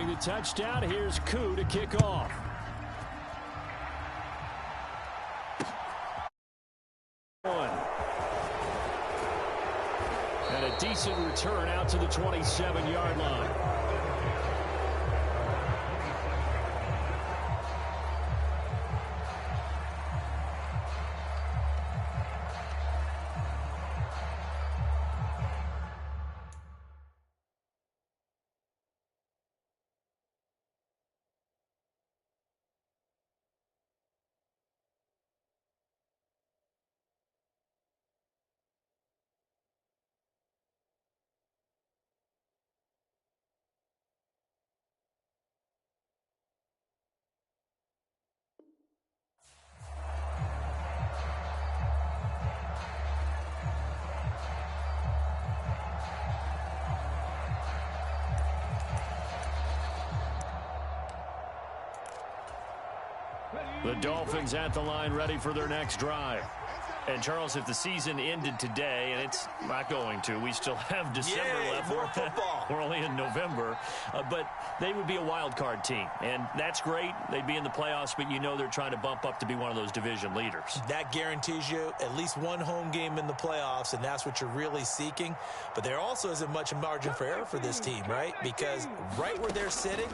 the touchdown. Here's Koo to kick off. And a decent return out to the 27-yard line. The Dolphins at the line, ready for their next drive. And, Charles, if the season ended today, and it's not going to, we still have December left. More football. We're only in November. But they would be a wild card team, and that's great. They'd be in the playoffs, but you know they're trying to bump up to be one of those division leaders. That guarantees you at least one home game in the playoffs, and that's what you're really seeking. But there also isn't much margin for error for this team, right? Because right where they're sitting,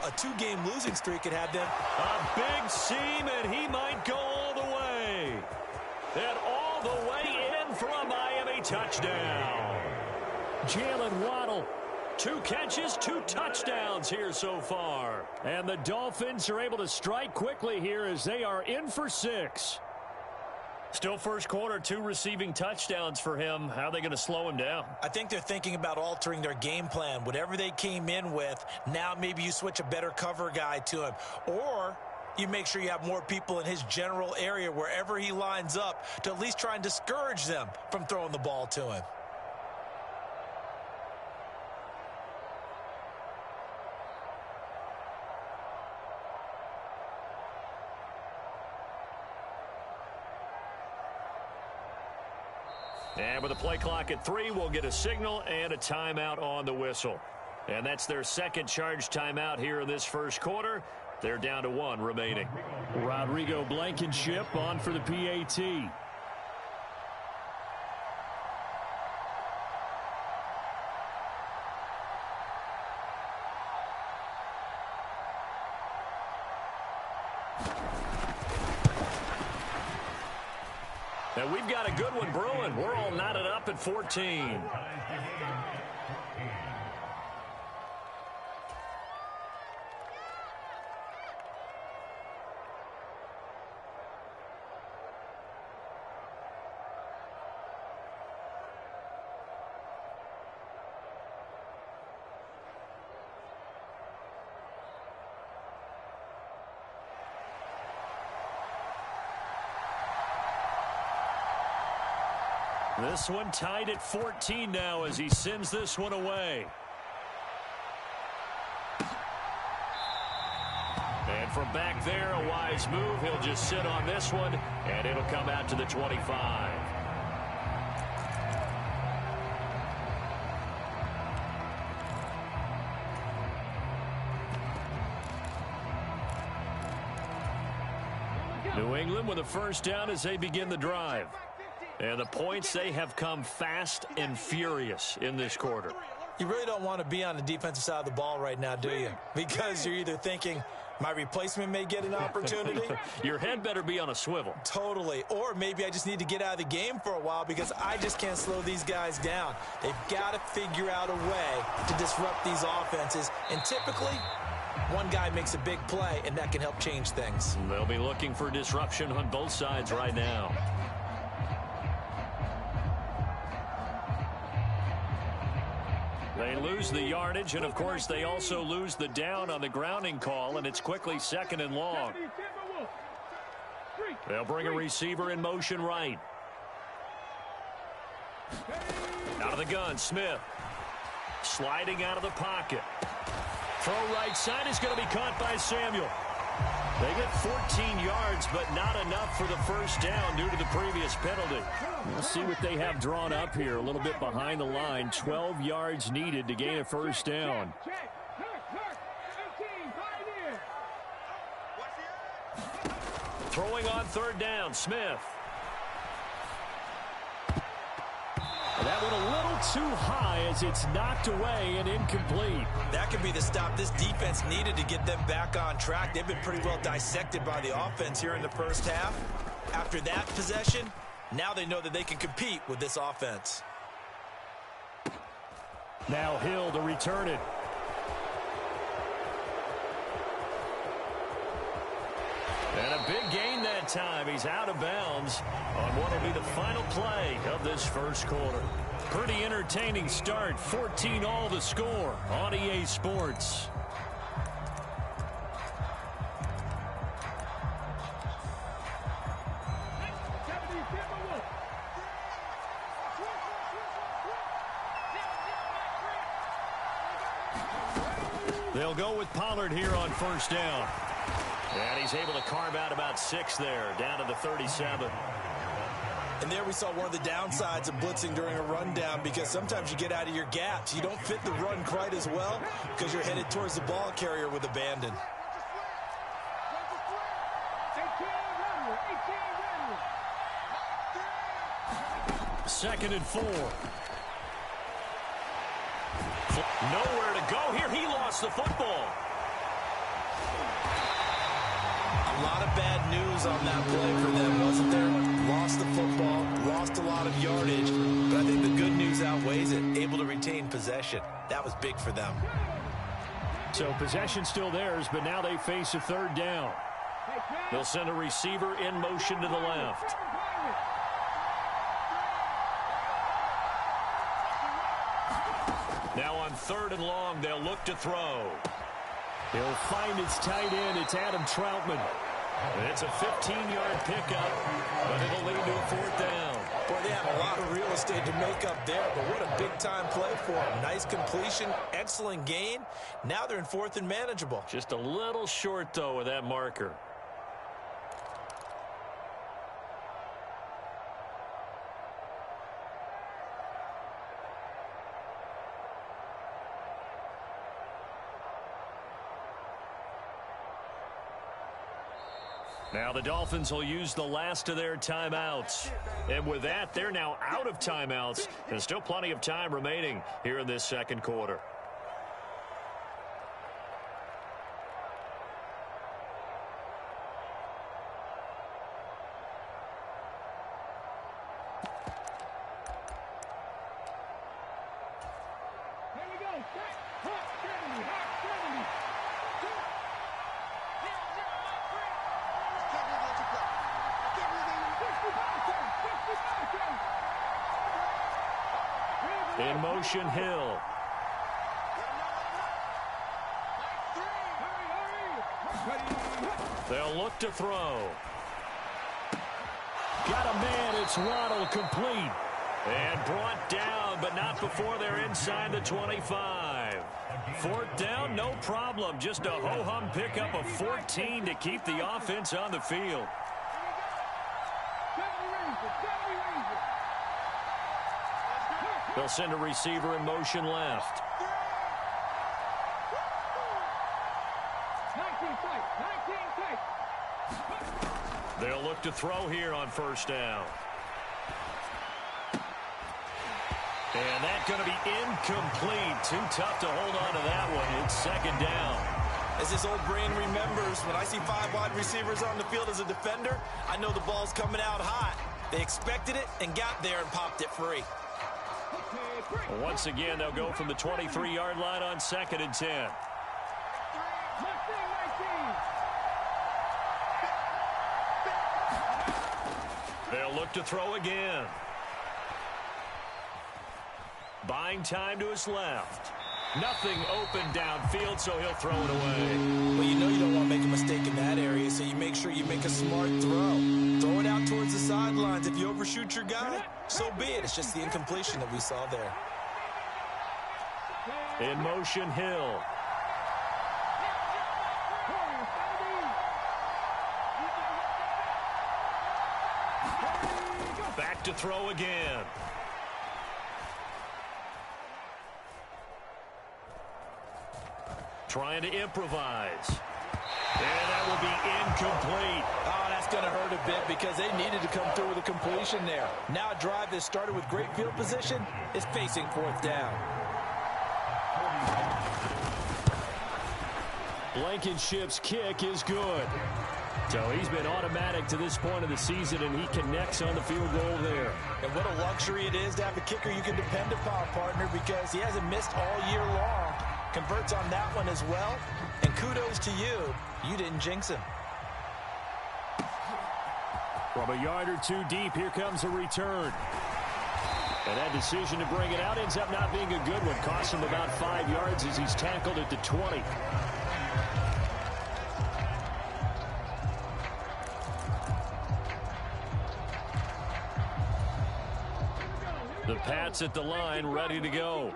a two-game losing streak could have them. A big seam, and he might go all the way. And all the way in for a Miami touchdown. Jalen Waddle, 2 catches, 2 touchdowns here so far. And the Dolphins are able to strike quickly here as they are in for 6. Still first quarter, 2 receiving touchdowns for him. How are they going to slow him down? I think they're thinking about altering their game plan. Whatever they came in with, now maybe you switch a better cover guy to him. Or you make sure you have more people in his general area wherever he lines up to at least try and discourage them from throwing the ball to him. And with the play clock at 3, we'll get a signal and a timeout on the whistle. And that's their second charge timeout here in this first quarter. They're down to 1 remaining. Rodrigo Blankenship on for the PAT. And we've got a good one brewing. We're all knotted up at 14. This one tied at 14 now as he sends this one away. And from back there, a wise move. He'll just sit on this one, and it'll come out to the 25. New England with a first down as they begin the drive. And the points, they have come fast and furious in this quarter. You really don't want to be on the defensive side of the ball right now, do you? Because you're either thinking, my replacement may get an opportunity. Your head better be on a swivel. Totally. Or maybe I just need to get out of the game for a while because I just can't slow these guys down. They've got to figure out a way to disrupt these offenses. And typically, one guy makes a big play, and that can help change things. They'll be looking for disruption on both sides right now. They lose the yardage, and, of course, they also lose the down on the grounding call, and it's quickly 2nd and long. They'll bring a receiver in motion right. Out of the gun, Smith. Sliding out of the pocket. Throw right side is going to be caught by Samuel. They get 14 yards, but not enough for the first down due to the previous penalty. We'll see what they have drawn up here. A little bit behind the line. 12 yards needed to gain a first down. Throwing on third down, Smith. That one a little too high as it's knocked away and incomplete. That could be the stop this defense needed to get them back on track. They've been pretty well dissected by the offense here in the first half. After that possession, now they know that they can compete with this offense. Now Hill to return it. And a big gain that time. He's out of bounds on what will be the final play of this first quarter. Pretty entertaining start. 14-all the score on EA Sports. They'll go with Pollard here on first down. And he's able to carve out about 6 there, down to the 37. And there we saw one of the downsides of blitzing during a rundown, because sometimes you get out of your gaps. You don't fit the run quite as well because you're headed towards the ball carrier with abandon. Second and 4. Nowhere to go here. He lost the football. A lot of bad news on that play for them, wasn't there? Lost the football, lost a lot of yardage, but I think the good news outweighs it. Able to retain possession. That was big for them. So possession still theirs, but now they face a third down. They'll send a receiver in motion to the left. Now on third and long, they'll look to throw. He'll find his tight end. It's Adam Troutman. It's a 15-yard pickup, but it'll lead to a fourth down. Boy, they have a lot of real estate to make up there, but what a big-time play for them. Nice completion, excellent gain. Now they're in fourth and manageable. Just a little short, though, with that marker. Now the Dolphins will use the last of their timeouts. And with that, they're now out of timeouts. There's still plenty of time remaining here in this second quarter. In motion, Hill. They'll look to throw. Got a man. It's Waddle, complete. And brought down, but not before they're inside the 25. Fourth down, no problem. Just a ho-hum pickup of 14 to keep the offense on the field. They'll send a receiver in motion left. They'll look to throw here on first down. And that's going to be incomplete. Too tough to hold on to that one. It's second down. As his old brain remembers, when I see 5 wide receivers on the field as a defender, I know the ball's coming out hot. They expected it and got there and popped it free. Once again, they'll go from the 23-yard line on second and 10. They'll look to throw again. Buying time to his left. Nothing open downfield, so he'll throw it away. Well, you know you don't want to make a mistake in that area, so you make sure you make a smart throw. Throw it out towards the sidelines. If you overshoot your guy, so be it. It's just the incompletion that we saw there. In motion, Hill. Back to throw again. Trying to improvise. And that will be incomplete. Oh, that's going to hurt a bit because they needed to come through with a completion there. Now a drive that started with great field position is facing fourth down. Blankenship's kick is good. So he's been automatic to this point of the season, and he connects on the field goal there. And what a luxury it is to have a kicker you can depend upon, partner, because he hasn't missed all year long. Converts on that one as well. And kudos to you. You didn't jinx him. From a yard or two deep, here comes a return. And that decision to bring it out ends up not being a good one. Costs him about 5 yards as he's tackled at the 20. The Pats at the line, ready to go.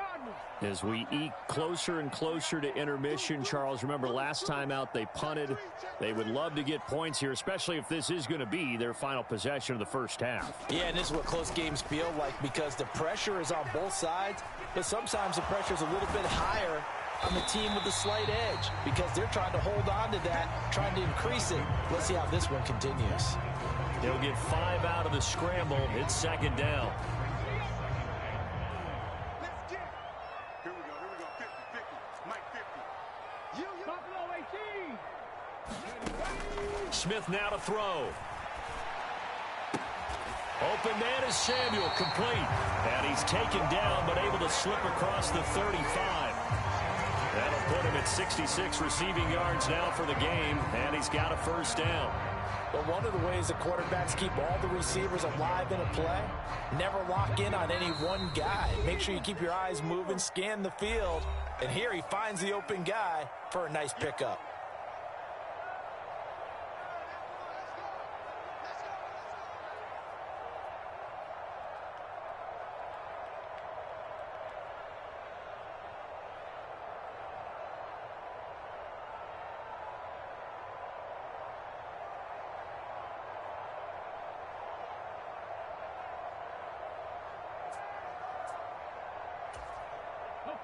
As we eke closer and closer to intermission, Charles, remember last time out they punted. They would love to get points here, especially if this is going to be their final possession of the first half. Yeah, and this is what close games feel like because the pressure is on both sides, but sometimes the pressure is a little bit higher on the team with the slight edge because they're trying to hold on to that, trying to increase it. Let's see how this one continues. They'll get 5 out of the scramble. It's second down. Smith now to throw. Open man is Samuel, complete. And he's taken down, but able to slip across the 35. That'll put him at 66 receiving yards now for the game, and he's got a first down. But one of the ways the quarterbacks keep all the receivers alive in a play, never lock in on any one guy. Make sure you keep your eyes moving, scan the field, and here he finds the open guy for a nice pickup.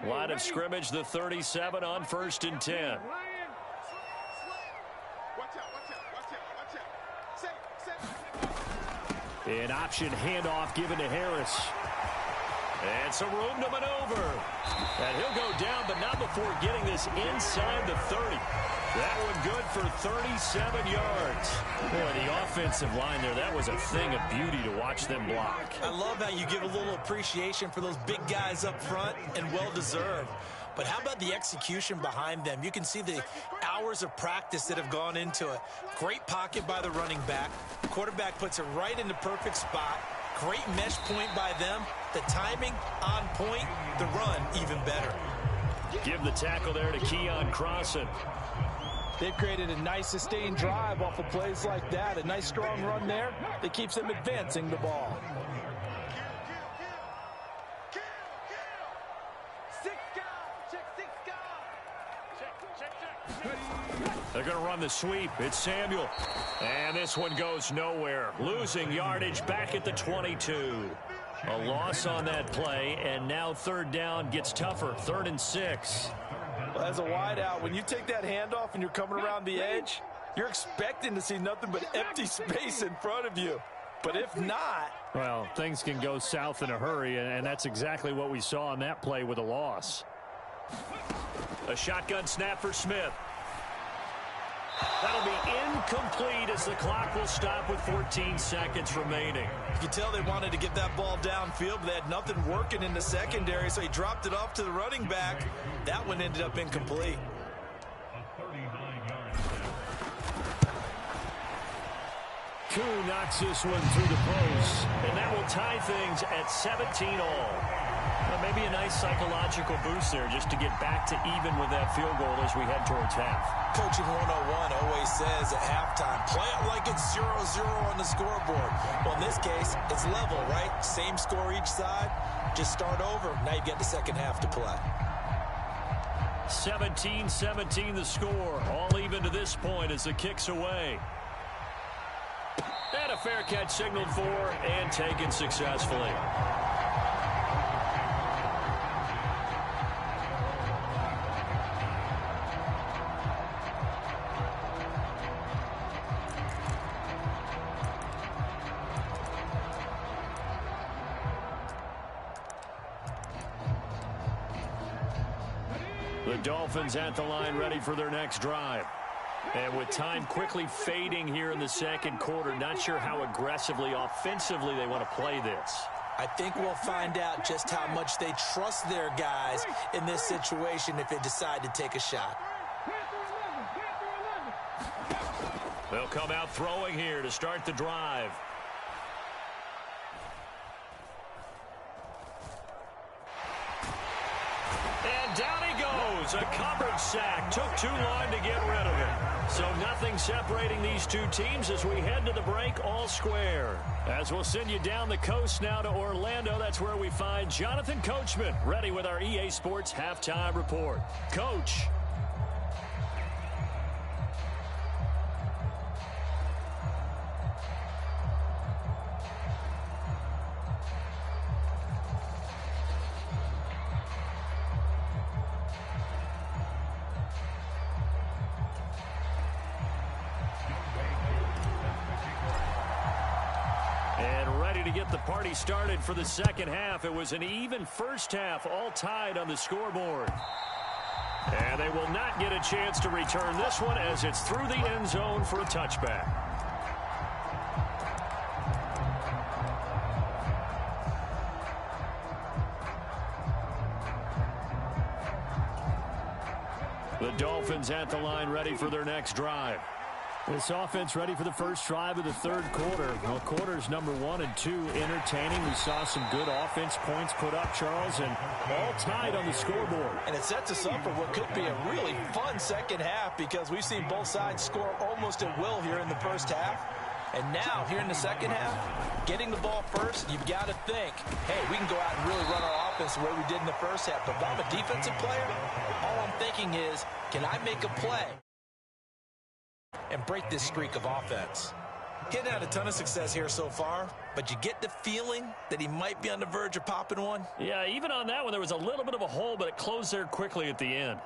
Line of scrimmage, the 37 on 1st and 10. An option handoff given to Harris. And some room to maneuver. And he'll go down, but not before getting this inside the 30. That one good for 37 yards. Boy, the offensive line there, that was a thing of beauty to watch them block. I love how you give a little appreciation for those big guys up front, and well-deserved. But how about the execution behind them? You can see the hours of practice that have gone into it. Great pocket by the running back. Quarterback puts it right in the perfect spot. Great mesh point by them. The timing on point. The run even better. Give the tackle there to Keon Crossan. They've created a nice sustained drive off of plays like that. A nice strong run there that keeps them advancing the ball. They're going to run the sweep. It's Samuel. And this one goes nowhere. Losing yardage back at the 22. A loss on that play, and now third down gets tougher. 3rd and 6. Well, as a wideout, when you take that handoff and you're coming around the edge, you're expecting to see nothing but empty space in front of you. But if not... Well, things can go south in a hurry, and that's exactly what we saw on that play with a loss. A shotgun snap for Smith. That'll be incomplete as the clock will stop with 14 seconds remaining. You can tell they wanted to get that ball downfield, but they had nothing working in the secondary, so he dropped it off to the running back. That one ended up incomplete. Koo knocks this one through the post, and that will tie things at 17 all. Well, maybe a nice psychological boost there just to get back to even with that field goal as we head towards half. Coaching 101 always says at halftime, play it like it's 0-0 on the scoreboard. Well, in this case, it's level, right? Same score each side. Just start over. Now you get the second half to play. 17-17 the score. All even to this point as the kick's away. And a fair catch signaled for and taken successfully. The Dolphins at the line ready for their next drive. And with time quickly fading here in the second quarter, not sure how aggressively, offensively they want to play this. I think we'll find out just how much they trust their guys in this situation if they decide to take a shot. They'll come out throwing here to start the drive. And down he goes. A coverage sack. Took too long to get rid of it. So nothing separating these two teams as we head to the break all square. As we'll send you down the coast now to Orlando, that's where we find Jonathan Coachman ready with our EA Sports Halftime Report. Coach. Get the party started for the second half. It was an even first half, all tied on the scoreboard. And they will not get a chance to return this one as it's through the end zone for a touchback. The Dolphins at the line ready for their next drive. This offense ready for the first drive of the third quarter. Well, quarters number 1 and 2 entertaining. We saw some good offense points put up, Charles, and all tied on the scoreboard. And it sets us up for what could be a really fun second half because we've seen both sides score almost at will here in the first half. And now, here in the second half, getting the ball first, you've got to think, hey, we can go out and really run our offense the way we did in the first half. But if I'm a defensive player, all I'm thinking is, can I make a play and break this streak of offense? Getting out a ton of success here so far, but you get the feeling that he might be on the verge of popping one. Yeah, even on that one, there was a little bit of a hole, but it closed there quickly at the end.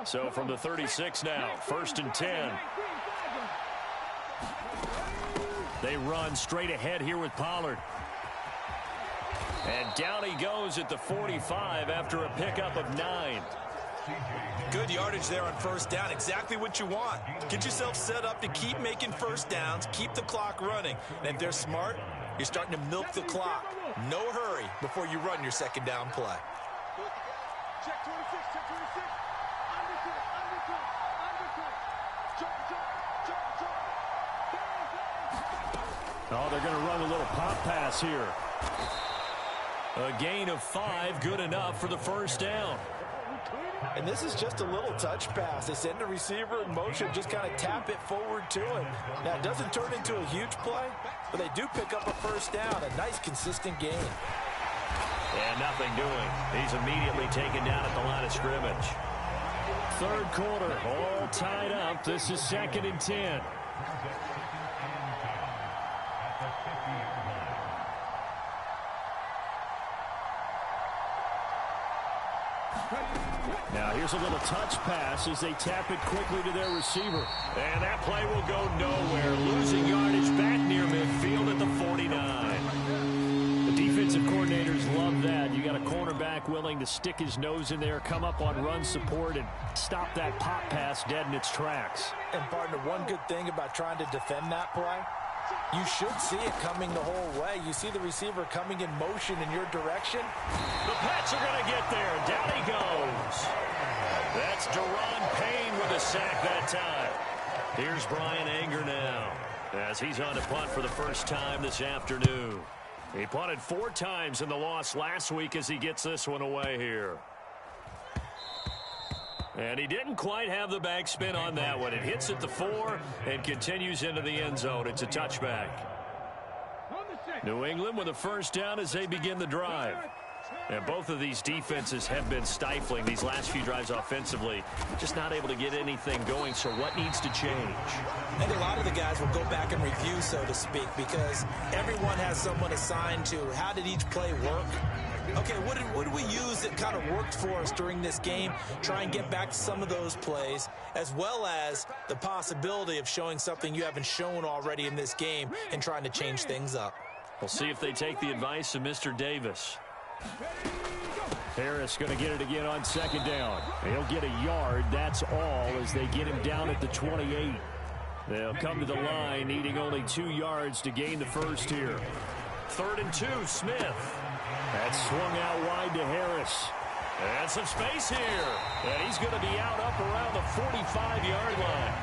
So from the 36 now, 1st and 10. They run straight ahead here with Pollard. And down he goes at the 45 after a pickup of 9. Good yardage there on first down. Exactly what you want. Get yourself set up to keep making first downs, keep the clock running. And if they're smart, you're starting to milk the clock. No hurry before you run your second down play. Check 26, check 26. Undercut, undercut, undercut. Jump. Oh, they're going to run a little pop pass here. A gain of 5, good enough for the first down. And this is just a little touch pass. They send the receiver in motion, just kind of tap it forward to him. Now, it doesn't turn into a huge play, but they do pick up a first down, a nice, consistent gain. And nothing doing. He's immediately taken down at the line of scrimmage. Third quarter, all tied up. This is 2nd and 10. Now here's a little touch pass as they tap it quickly to their receiver. And that play will go nowhere. Losing yardage back near midfield at the 49. The defensive coordinators love that. You got a cornerback willing to stick his nose in there, come up on run support, and stop that pop pass dead in its tracks. And partner, one good thing about trying to defend that play, you should see it coming the whole way. You see the receiver coming in motion in your direction. The Pats are going to get there. Down he goes. That's Daron Payne with a sack that time. Here's Brian Anger now as he's on to punt for the first time this afternoon. He punted 4 times in the loss last week as he gets this one away here. And he didn't quite have the backspin on that one. It hits at the 4 and continues into the end zone. It's a touchback. New England with a first down as they begin the drive. And both of these defenses have been stifling these last few drives offensively. Just not able to get anything going, so what needs to change? I think a lot of the guys will go back and review, so to speak, because everyone has someone assigned to how did each play work. Okay, what did we use that kind of worked for us during this game? Try and get back to some of those plays, as well as the possibility of showing something you haven't shown already in this game and trying to change things up. We'll see if they take the advice of Mr. Davis. Harris going to get it again on second down. He'll get a yard. That's all as they get him down at the 28. They'll come to the line needing only 2 yards to gain the first here. 3rd and 2, Smith. That's swung out wide to Harris. And some space here. And he's going to be out up around the 45-yard line.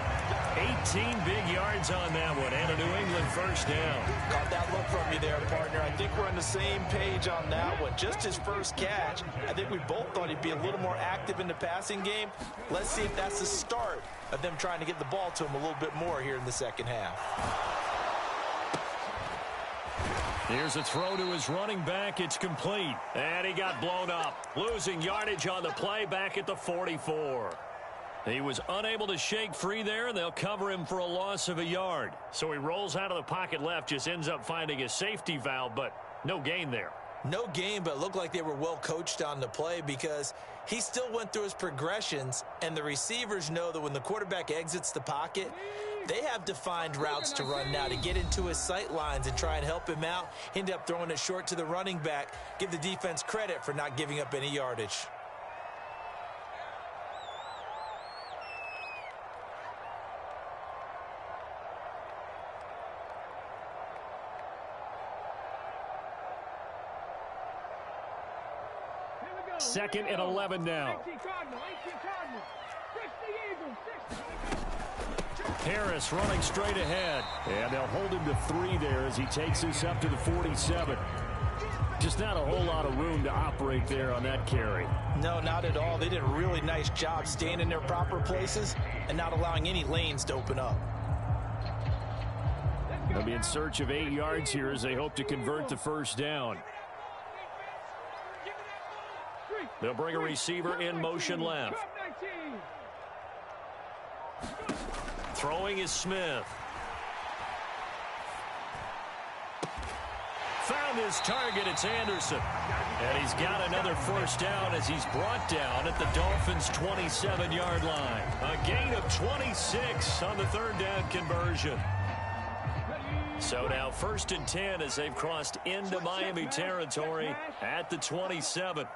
18 big yards on that one, and a New England first down. Got that look from you there, partner. I think we're on the same page on that one. Just his first catch, I think we both thought he'd be a little more active in the passing game. Let's see if that's the start of them trying to get the ball to him a little bit more here in the second half. Here's a throw to his running back. It's complete. And he got blown up. Losing yardage on the play back at the 44. He was unable to shake free there, and they'll cover him for a loss of a yard. So he rolls out of the pocket left, just ends up finding a safety valve, but no gain there. No gain, but it looked like they were well coached on the play because he still went through his progressions, and the receivers know that when the quarterback exits the pocket, they have defined routes to run now to get into his sight lines and try and help him out. End up throwing it short to the running back. Give the defense credit for not giving up any yardage. Second and 11 now. Harris running straight ahead. And they'll hold him to 3 there as he takes this up to the 47. Just not a whole lot of room to operate there on that carry. No, not at all. They did a really nice job staying in their proper places and not allowing any lanes to open up. They'll be in search of 8 yards here as they hope to convert the first down. They'll bring a receiver in motion left. Throwing is Smith. Found his target. It's Anderson. And he's got another first down as he's brought down at the Dolphins' 27-yard line. A gain of 26 on the 3rd down conversion. So now 1st and 10 as they've crossed into Miami territory at the 27.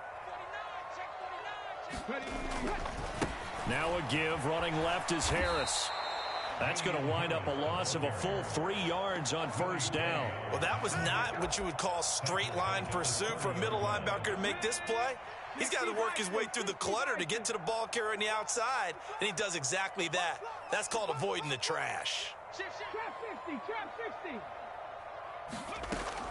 Now a give. Running left is Harris. That's going to wind up a loss of a full 3 yards on first down. Well, that was not what you would call straight line pursuit for a middle linebacker to make this play. He's got to work his way through the clutter to get to the ball carrier on the outside, and he does exactly that. That's called avoiding the trash.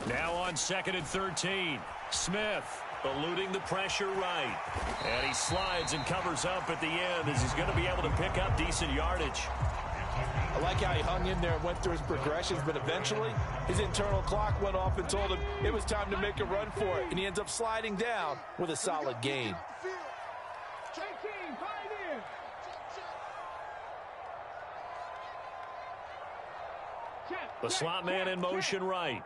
Now on 2nd and 13. Smith eluding the pressure right. And he slides and covers up at the end as he's going to be able to pick up decent yardage. I like how he hung in there and went through his progressions, but eventually his internal clock went off and told him it was time to make a run for it, and he ends up sliding down with a solid gain. The slot man in motion right.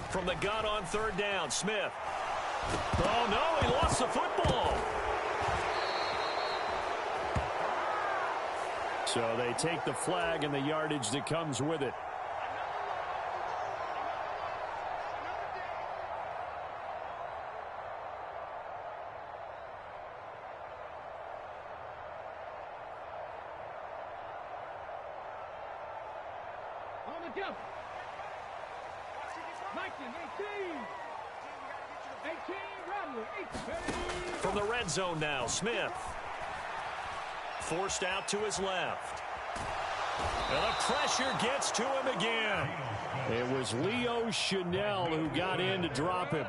From the gun on 3rd down, Smith. Oh, no, he lost the football. So they take the flag and the yardage that comes with it. From the red zone now, Smith. Forced out to his left. And the pressure gets to him again. It was Leo Chanel who got in to drop him.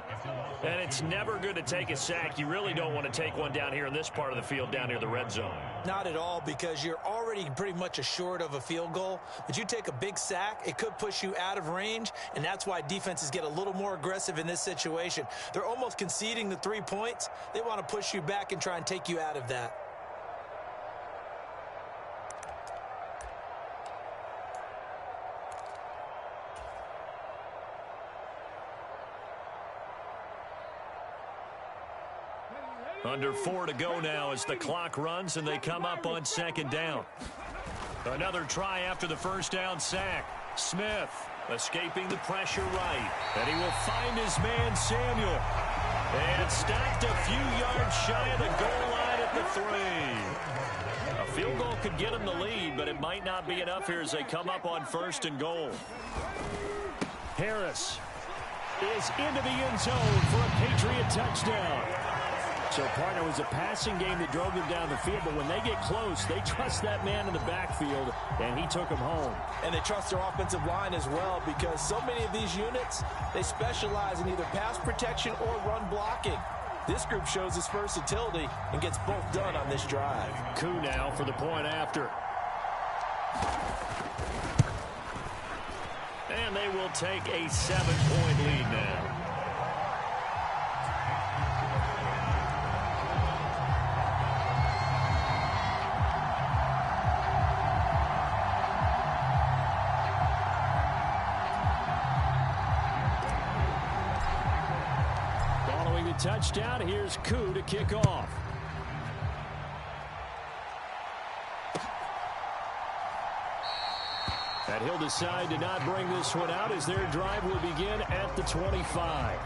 And it's never good to take a sack. You really don't want to take one down here in this part of the field down near the red zone. Not at all, because you're already pretty much assured of a field goal. But you take a big sack, it could push you out of range, and that's why defenses get a little more aggressive in this situation. They're almost conceding the 3 points. They want to push you back and try and take you out of that. Under 4 to go now as the clock runs and they come up on 2nd down. Another try after the first down sack. Smith Escaping the pressure right. And he will find his man, Samuel. And stopped a few yards shy of the goal line at the 3. A field goal could get him the lead, but it might not be enough here as they come up on 1st and goal. Harris is into the end zone for a Patriot touchdown. So, partner, it was a passing game that drove them down the field, but when they get close, they trust that man in the backfield, and he took them home. And they trust their offensive line as well, because so many of these units, they specialize in either pass protection or run blocking. This group shows its versatility and gets both done on this drive. Koo now for the point after. And they will take a 7-point lead now. Touchdown. Here's Koo to kick off. And he'll decide to not bring this one out as their drive will begin at the 25.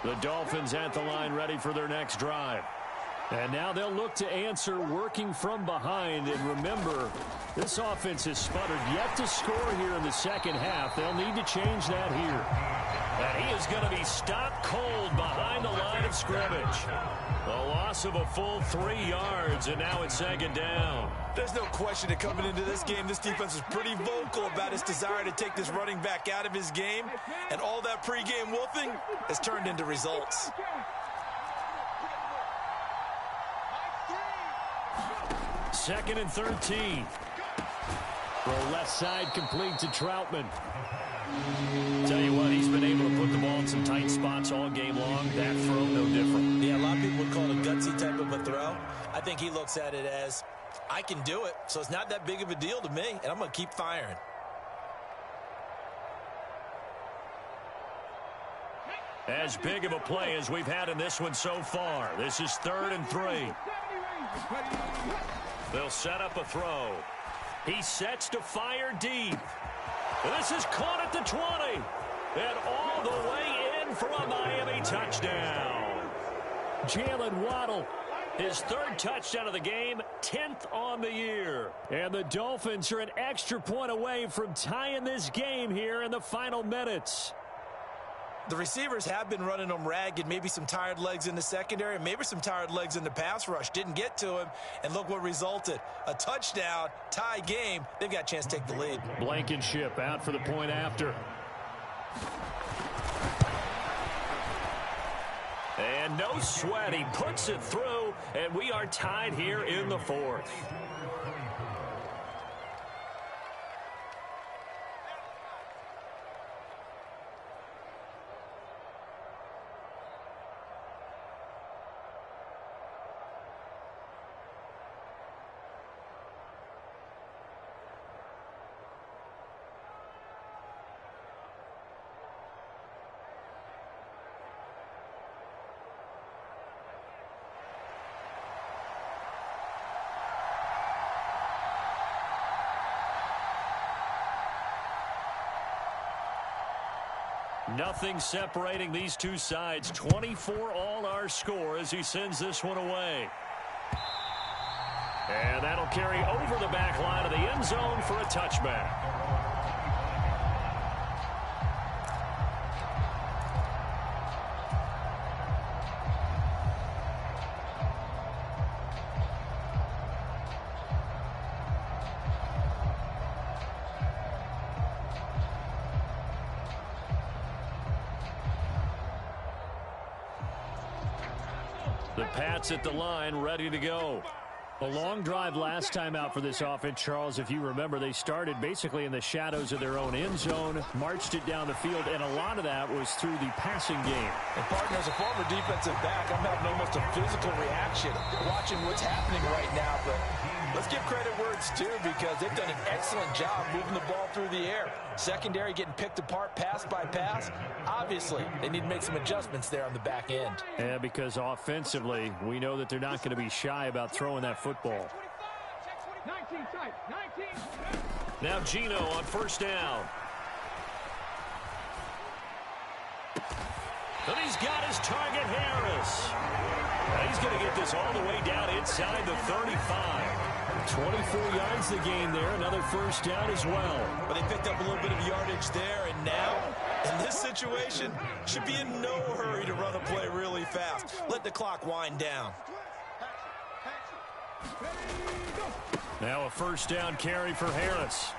The Dolphins at the line ready for their next drive. And now they'll look to answer working from behind. And remember, this offense has sputtered yet to score here in the second half. They'll need to change that here. And he is going to be stopped cold behind the line of scrimmage. The loss of a full 3 yards, and now it's 2nd down. There's no question that coming into this game, this defense was pretty vocal about its desire to take this running back out of his game. And all that pregame wolfing has turned into results. Second and 13. Throw left side complete to Troutman. Tell you what, he's been able to put the ball in some tight spots all game long. That throw, no different. Yeah, a lot of people would call it a gutsy type of a throw. I think he looks at it as, I can do it, so it's not that big of a deal to me, and I'm going to keep firing. As big of a play as we've had in this one so far. This is 3rd and 3. They'll set up a throw. He sets to fire deep. This is caught at the 20. And all the way in for a Miami touchdown. Jalen Waddle, his 3rd touchdown of the game, 10th on the year. And the Dolphins are an extra point away from tying this game here in the final minutes. The receivers have been running them ragged, maybe some tired legs in the secondary, maybe some tired legs in the pass rush. Didn't get to him, and look what resulted. A touchdown, tie game. They've got a chance to take the lead. Blankenship out for the point after. And no sweat, he puts it through, and we are tied here in the 4th. Nothing separating these two sides. 24 all our score as he sends this one away. And that'll carry over the back line of the end zone for a touchback. The Pats at the line, ready to go. A long drive last time out for this offense, Charles. If you remember, they started basically in the shadows of their own end zone, marched it down the field, and a lot of that was through the passing game. And partner, as a former defensive back, I'm having almost a physical reaction watching what's happening right now. But let's give credit where it's due, because they've done an excellent job moving the ball through the air. Secondary getting picked apart pass by pass. Obviously, they need to make some adjustments there on the back end. Yeah, because offensively, we know that they're not going to be shy about throwing that football. Now Geno on first down. And he's got his target, Harris. Now he's going to get this all the way down inside the 35. 24 yards the game there. Another first down as well. But they picked up a little bit of yardage there, and now, in this situation, should be in no hurry to run a play really fast. Let the clock wind down. Now a first down carry for Harris.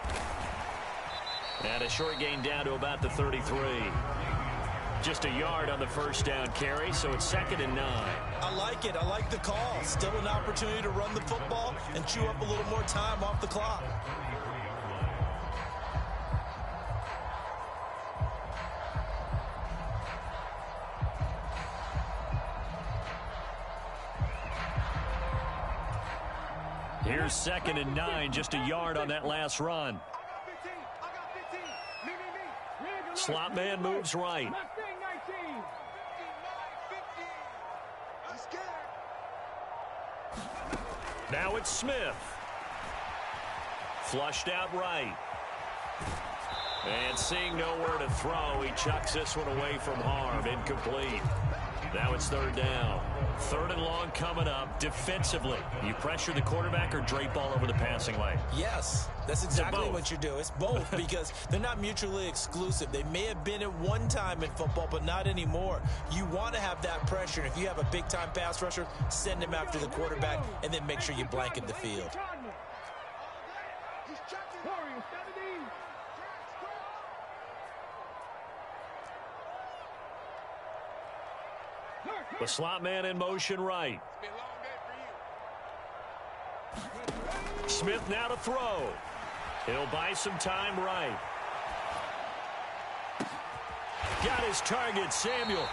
And a short gain down to about the 33. Just a yard on the first down carry, so it's 2nd and 9. I like it. I like the call. Still an opportunity to run the football and chew up a little more time off the clock. Here's 2nd and 9, just a yard on that last run. Slot man moves right. Now it's Smith. Flushed out right. And seeing nowhere to throw, he chucks this one away from harm. Incomplete. Now it's 3rd down. 3rd and long coming up. Defensively, you pressure the quarterback or drape all over the passing lane? Yes, that's exactly what you do. It's both, because they're not mutually exclusive. They may have been at one time in football, but not anymore. You want to have that pressure. And if you have a big-time pass rusher, send him after the quarterback, and then make sure you blanket the field. The slot man in motion right. Smith now to throw. He'll buy some time right. Got his target, Samuel.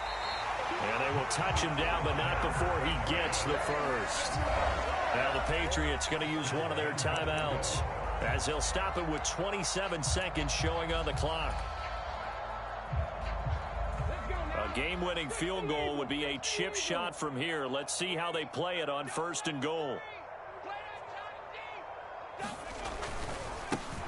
And they will touch him down, but not before he gets the first. Now the Patriots going to use one of their timeouts, as they'll stop it with 27 seconds showing on the clock. A game-winning field goal would be a chip shot from here. Let's see how they play it on 1st and goal.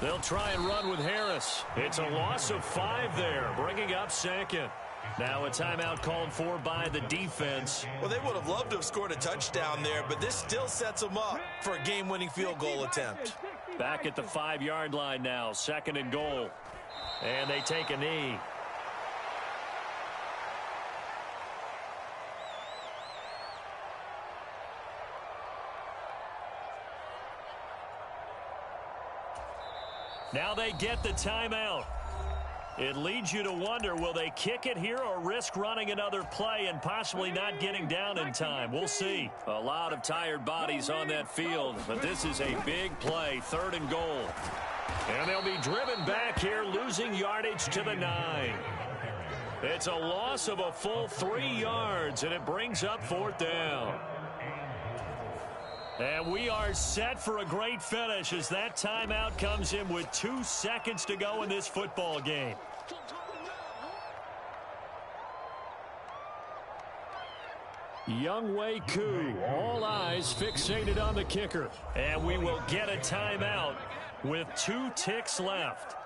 They'll try and run with Harris. It's a loss of 5 there, bringing up 2nd. Now a timeout called for by the defense. Well, they would have loved to have scored a touchdown there, but this still sets them up for a game-winning field goal attempt. Back at the 5-yard line now, 2nd and goal. And they take a knee. Now they get the timeout. It leads you to wonder, will they kick it here or risk running another play and possibly not getting down in time? We'll see. A lot of tired bodies on that field, but this is a big play, 3rd and goal. And they'll be driven back here, losing yardage to the 9. It's a loss of a full 3 yards, and it brings up 4th down. And we are set for a great finish as that timeout comes in with 2 seconds to go in this football game. Younghoe Koo, all eyes fixated on the kicker. And we will get a timeout with 2 ticks left.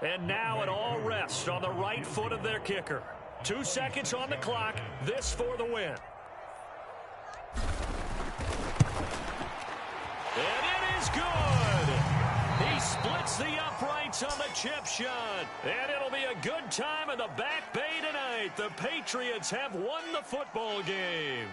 And now it all rests on the right foot of their kicker. 2 seconds on the clock. This for the win. And it is good. He splits the uprights on the chip shot. And it'll be a good time in the Back Bay tonight. The Patriots have won the football game.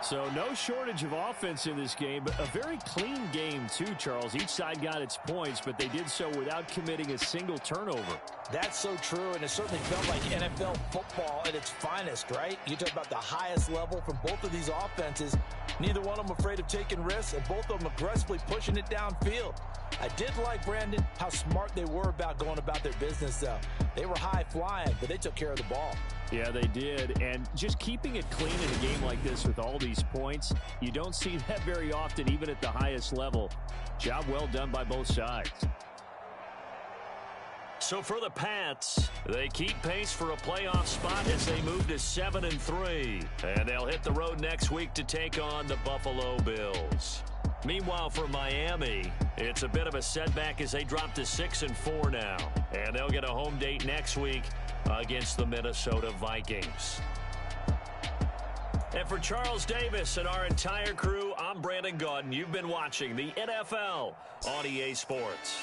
So no shortage of offense in this game, but a very clean game too, Charles. Each side got its points, but they did so without committing a single turnover. That's so true, and it certainly felt like NFL football at its finest, right? You talk about the highest level from both of these offenses. Neither one of them afraid of taking risks, and both of them aggressively pushing it downfield. I did like, Brandon, how smart they were about going about their business, though. They were high flying, but they took care of the ball. Yeah, they did, and just keeping it clean in a game like this with all these points, you don't see that very often, even at the highest level. Job well done by both sides. So for the Pats, they keep pace for a playoff spot as they move to 7-3. And they'll hit the road next week to take on the Buffalo Bills. Meanwhile, for Miami, it's a bit of a setback as they drop to 6-4 now. And they'll get a home date next week against the Minnesota Vikings. And for Charles Davis and our entire crew, I'm Brandon Gaudin. You've been watching the NFL on EA Sports.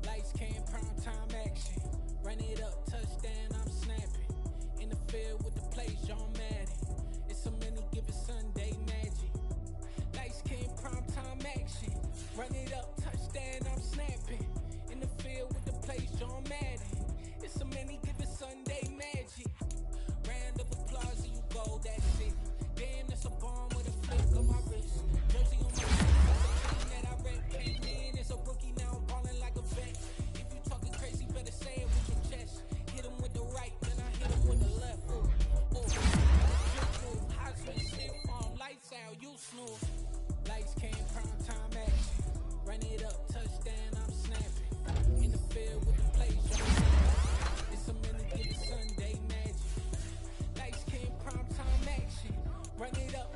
Lights came, prime time action. Run it up, touchdown, I'm snapping. In the field with the play, John Madden. It's a many given Sunday magic. Lights came, prime time action. Run it up, touchdown, I'm snapping. In the field with the play, John Madden. It's a many given Sunday magic. Round of applause and you go, that's it. Damn, that's a bomb with a flick of my wrist. Jersey on my wrist, that I rep. Came in as a rookie, now I'm balling like a vet. If you talking crazy, better say it with your chest. Hit him with the right, then I hit him with the left. Heisman stiff on, lights out, you snooze. Lights came, prime time action. Run it up, touchdown, I'm snapping. In the field with the play, it's a minute, give it Sunday magic. Lights came, prime time action. Run it up.